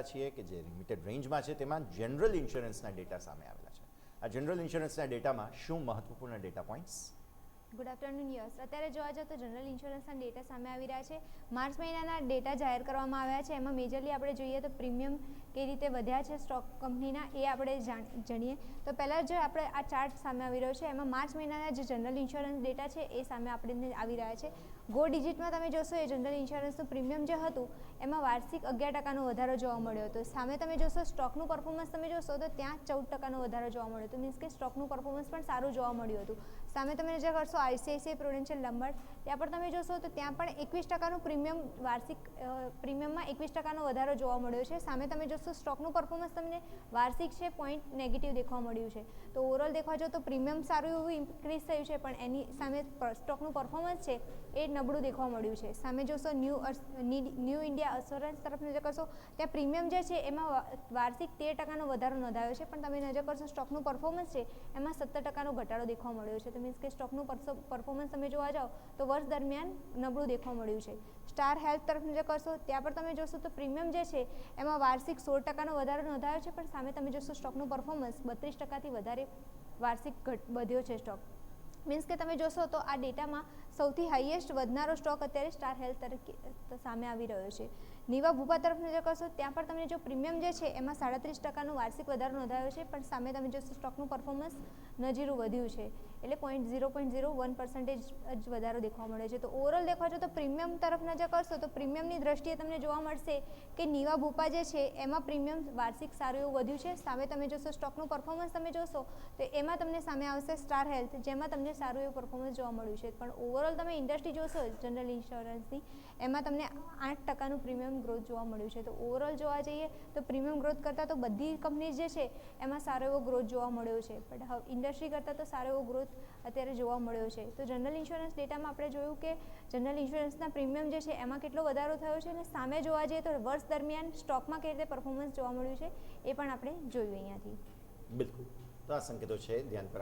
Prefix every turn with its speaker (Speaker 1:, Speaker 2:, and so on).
Speaker 1: છીએ કે જે લિમિટેડ રેન્જમાં છે તેમાં જનરલ ઇન્સ્યોરન્સના ડેટા સામે આવેલા છે. આ જનરલ ઇન્સ્યોરન્સના ડેટામાં શું મહત્વપૂર્ણ data points?
Speaker 2: Good afternoon yes. અત્યારે જોવા જાવ તો જનરલ ઇન્સ્યોરન્સના ડેટા સામે આવી રહ્યા છે. માર્ચ મહિનાના ડેટા જાહેર કરવામાં આવ્યા છે. એમાં મેજરલી આપણે જોઈએ તો પ્રીમિયમ કઈ રીતે વધ્યા છે સ્ટોક કંપનીના એ આપણે જાણીએ તો પહેલાં જે આપણે આ ચાર્ટ સામે આવી રહ્યો છે એમાં માર્ચ મહિનાના જે જનરલ ઇન્સ્યોરન્સ ડેટા છે એ સામે આપણને આવી રહ્યા છે. ગો ડિજિટમાં તમે જોશો એ જનરલ ઇન્સ્યોરન્સનું પ્રીમિયમ જે હતું એમાં વાર્ષિક 11% વધારો જોવા મળ્યો હતો. સામે તમે જોશો સ્ટોકનું પરફોર્મન્સ તમે જોશો તો ત્યાં 14% વધારો જોવા મળ્યો હતો. મીન્સ કે સ્ટોકનું પરફોર્મન્સ પણ સારું જોવા મળ્યું હતું. સામે તમે જે કરશો આઈસીઆઈસીઆઈ પ્રુડેન્શિયલ નંબર ત્યાં પણ તમે જોશો તો ત્યાં પણ 21%નું પ્રીમિયમ વાર્ષિક પ્રીમિયમમાં 21%નો વધારો જોવા મળ્યો છે. સામે તમે જોશો સ્ટોકનું પરફોર્મન્સ તમને વાર્ષિક છે પોઈન્ટ નેગેટિવ દેખવા મળ્યું છે. તો ઓવરઓલ દેખવા જાવ તો પ્રીમિયમ સારું એવું ઇન્ક્રીઝ થયું છે પણ એની સામે સ્ટોકનું પરફોર્મન્સ છે એ નબળું દેખવા મળ્યું છે. સામે જોશો ન્યૂ ઇન્ડિયા અસ્યોરન્સ તરફ નજર કરશો ત્યાં પ્રીમિયમ જે છે એમાં વાર્ષિક 13%નો વધારો નોંધાયો છે પણ તમે નજર કરશો સ્ટોકનું પરફોર્મન્સ છે એમાં 17%નો ઘટાડો દેખવા મળ્યો છે. તો મીન્સ કે સ્ટોકનું પરફોર્મન્સ તમે જોવા જાઓ તો વર્ષ દરમિયાન નબળું દેખવા મળ્યું છે. સ્ટાર હેલ્થ તરફ નજર કરશો ત્યાં પણ તમે જોશો તો પ્રીમિયમ જે છે એમાં વાર્ષિક 16%નો વધારો નોંધાયો છે પણ સામે તમે જોશો સ્ટોકનું પરફોર્મન્સ 32%થી વધારે વાર્ષિક વધ્યો છે સ્ટોક. મીન્સ કે તમે જોશો તો આ ડેટામાં સૌથી હાઈએસ્ટ વધનારો સ્ટોક અત્યારે સ્ટાર હેલ્થ તરીકે સામે આવી રહ્યો છે. નીવા ભૂપા તરફ નજર કરશો ત્યાં પણ તમને જો પ્રીમિયમ જે છે એમાં 37%નો વાર્ષિક વધારો નોંધાયો છે પણ સામે તમે જોશો સ્ટોકનું પરફોર્મન્સ નજીરું વધ્યું છે એટલે 0.01% જ વધારો દેખવા મળે છે. તો ઓવરઓલ દેખવા જો તો પ્રીમિયમ તરફ નજર કરશો તો પ્રીમિયમની દ્રષ્ટિએ તમને જોવા મળશે કે નીવા ભૂપા જે છે એમાં પ્રીમિયમ વાર્ષિક સારું એવું વધ્યું છે. સામે તમે જોશો સ્ટોકનું પરફોર્મન્સ તમે જોશો તો એમાં તમને સામે આવશે સ્ટાર હેલ્થ જેમાં તમને સારું એવું પરફોર્મન્સ જોવા મળ્યું છે. પણ ઓવરઓલ તમે ઇન્ડસ્ટ્રી જોશો જનરલ ઇન્સ્યોરન્સની એમાં તમને 8%નું પ્રીમિયમ ગ્રોથ જોવા મળ્યું છે. તો ઓવરઓલ જોવા જઈએ તો પ્રીમિયમ ગ્રોથ કરતાં તો બધી કંપની જે છે એમાં સારો એવો ગ્રોથ જોવા મળ્યો છે બટ હવે ઇન્ડસ્ટ્રી કરતાં તો સારો એવો ગ્રોથ અત્યારે જોવા મળ્યો છે. તો જનરલ ઇન્સ્યોરન્સ ડેટામાં આપણે જોયું કે જનરલ ઇન્સ્યોરન્સના પ્રીમિયમ જે છે એમાં કેટલો વધારો થયો છે અને સામે જોવા જઈએ તો વર્ષ દરમિયાન સ્ટોકમાં કઈ રીતે પરફોર્મન્સ જોવા મળ્યું છે એ પણ આપણે જોયું અહીંયાથી.
Speaker 1: બિલકુલ. તો આ સંકેતો છે ધ્યાન પર